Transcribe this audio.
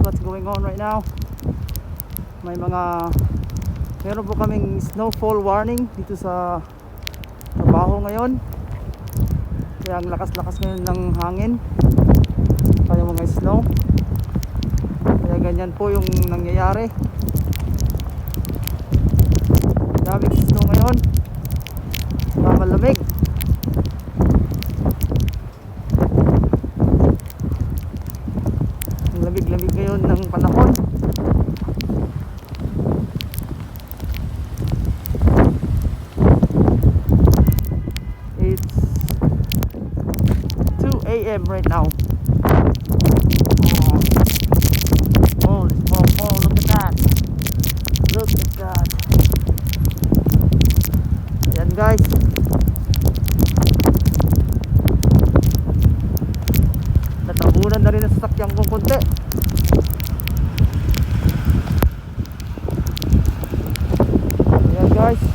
what's going on right now. Meron po kaming snowfall warning dito sa trabaho ngayon. Kaya ang lakas-lakas ngayon ng hangin, kaya mga snow. Kaya ganyan po yung nangyayari. Daming snow ngayon, malamig. Ang lamig-lamig ngayon ng panahon. It's 2 a.m. right now. Oh, look at that. Look at that. Ayan guys. Natabunan na rin ang sasakyan kong konti. Ayan guys.